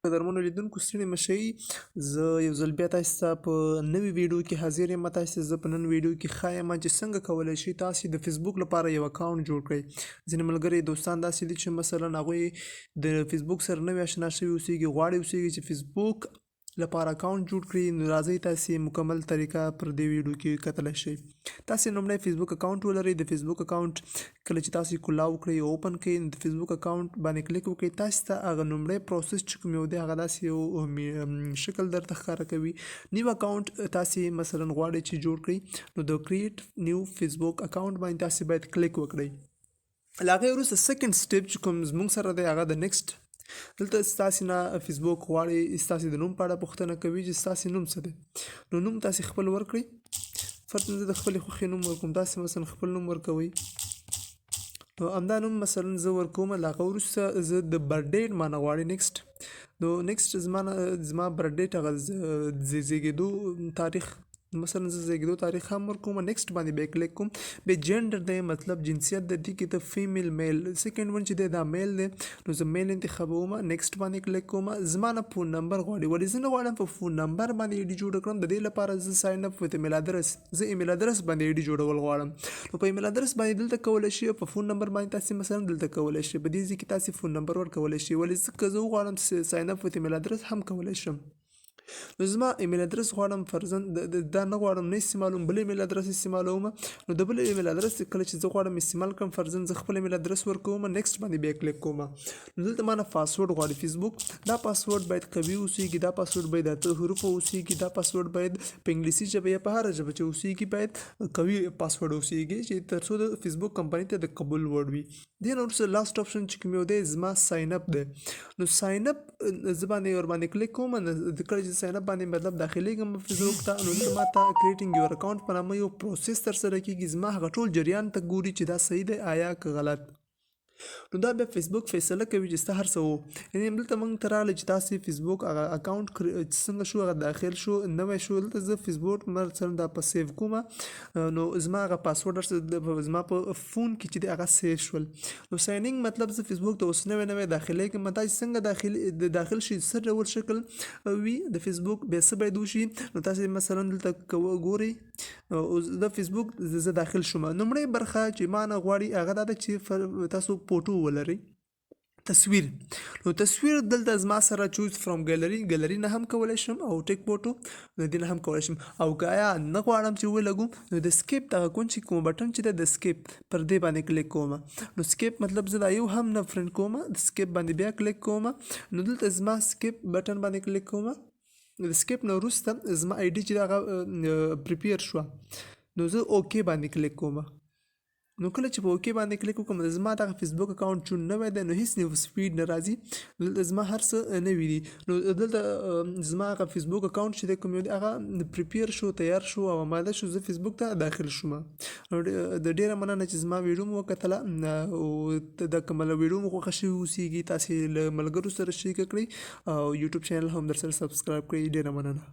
قدرمنو لیدونکو ستړي مشئ زه یو ځل بیا تاسو ته په نوې ویډیو کې حاضر یم. تاسو ته زه په نن ویډیو کې ښایم چې څنګه کولی شئ تاسو د فیسبوک لپاره یو اکاونټ جوړ کړئ. ځینې ملګري دوستان داسې دي چې مثلا هغوی د فیسبوک سره نوې اشنا شوي اوسیږي، غواړي اوسیږي چې فیسبوک لپاره اکاونټ جوړ کړي. نو راځئ تاسې مکمل طریقه پر دې ویډیو کې کتلی شئ. تاسې لومړی فیسبوک اکاونټ ولرئ. د فیسبوک اکاونټ کله چې تاسې کولاو کړئ او اوپن کړئ نو د فیسبوک اکاونټ باندې کلیک وکړئ. تاسې ته هغه لومړی پروسس چې کوم یو دی هغه داسې یو شکل درته ښکاره کوي. نیو اکاونټ تاسې مثلا غواړئ چې جوړ کړئ نو د کریټ نیو فیسبوک اکاونټ باندې تاسې باید کلیک وکړئ. له هغې وروسته سیکنډ سټیپ چې کوم زموږ سره دی هغه د نیکسټ. دلته ستاسې نه فیسبوک غواړي ستاسې د نوم په اړه پوښتنه کوي چې ستاسې نوم څه دی. نو نوم تاسې خپل ورکړئ. فرضاً زه د خپلې خوښې نوم ورکوم، تاسې مثلا خپل نوم ورکوئ. نو همدا نوم مثلا زه ورکوم. له هغه وروسته زه د برډیټ معنی غواړي نیکسټ. نو نیکسټ زما برډیټ هغه زیږېدو تاریخ، مثلا زه زیږېدو تاریخ هم ورکوم. نیکسټ باندې بیا کلیک کوم. بیا جنډر دی مطلب جنسیت د دې کې ته فیمیل میل، سیکنډ ون چې دی دا میل دی نو زه میل انتخابوم. نیکسټ باندې کلیک کوم. زما نه فون نمبر غواړي، ولې زه نه غواړم په فون نمبر باندې ایډي جوړه کړم. د دې لپاره زه ساین اپ وت ایمیل ادرس، زه ایمیل ادرس باندې ایډي جوړول غواړم. نو په ایمیل ادرس باندې دلته کولی شئ، په فون نمبر باندې تاسې مثلا دلته کولی شئ. په دې ځای کې تاسې فون نمبر ورکولی شئ، ولې ځکه زه وغواړم ساین اپ وت ایمیل ادرس هم کولی شم. نو زما ایمیل ادرس غواړم فرضاً دا نه غواړم نه استعمالوم، بل ایمیل ادرس استعمالوم. نو د بل ایمیل ادرس کله چې زه غواړم استعمال کړم فرضاً زه خپل ایمیل ادرس ورکوم. نیکسټ باندې بیا کلیک کوم. نو دلته ما نه پاسورډ غواړي فیسبوک. دا پاسورډ باید قوي اوسیږي، دا پاسورډ باید اته حروفو اوسیږي، دا پاسورډ باید په انګلیسي ژبه یا په هره ژبه چې اوسیږي باید قوي پاسورډ اوسیږي چې تر څو د فیسبوک کمپنۍ ته د قبول وړ وي. دې نه وروسته لاست اپشن چې کوم یو دی زما ساین اپ دی. نو ساین اپ زه باندې ورباندې کلیک کوم. کله چې ساین اپ باندې مطلب داخلېږم فیسبوک ته نو دلته ما ته کریټینګ یور اکاونټ په نامه یو پروسس ترسره کېږي. زما هغه ټول جریان ته ګوري چې دا صحیح دی آیا که غلط. نو دا بیا فیسبوک فیصله کوي چې ستا هر څه وو. یعنې دلته موږ ته راغلی چې تاسې فیسبوک هغه اکاونټ څنګه شو، هغه داخل شو، نوی شو. دلته زه فیسبوک مثلا دا په سیو کوم. نو زما هغه پاسورډ زما په فون کې چې دی هغه سیو شول. نو ساینینګ مطلب زه فیسبوک ته اوس نوی داخلېږم. دا چې څنګه داخل شي څه ډول شکل وي د فیسبوک بیا څه باید وشي. نو تاسې مثلا دلته ګورئ د فیسبوک زه داخل شوم. لومړۍ برخه چې ما نه غواړي هغه دا ده چې تاسو فوټو ولرئ، تصویر. نو تصویر دلته زما سره چوز فرام ګیلري نه هم کولی شم او ټیک فوټو د دې نه هم کولی شم. او که آیا نه غواړم چې ولګوم نو د سکیپ دغه کوم چې کوم بټن چې دی د سکیپ پر دې باندې کلیک کوم. نو سکیپ مطلب زه دا یو هم نه فرند کوم، د سکیپ باندې بیا کلیک کوم. نو دلته زما سکیپ بټن باندې کلیک کوم. د سکیپ نه وروسته زما آی ډي چې هغه پریپیر شوه نو زه اوکې باندې کلیک کوم. نو کله چې په اوکې باندې کلیک وکړم زما دغه فیسبوک اکاونټ چون نوی دی نو هیڅ نیو سپیډ نه راځي. دلته زما هر څه نوي دي. نو دلته زما هغه فیسبوک اکاونټ چې دی کوم یو دی هغه پریپیر شو، تیار شو او آماده شو، زه فیسبوک ته داخل شوم. نو د ډېره مننه چې زما ویډیو مو وکتله او د کومه ویډیو مو خوښه شوې اوسیږي تاسې له ملګرو سره شریکه کړئ او یوټیوب چینل هم در سره سبسکرایب کړئ. ډېره مننه.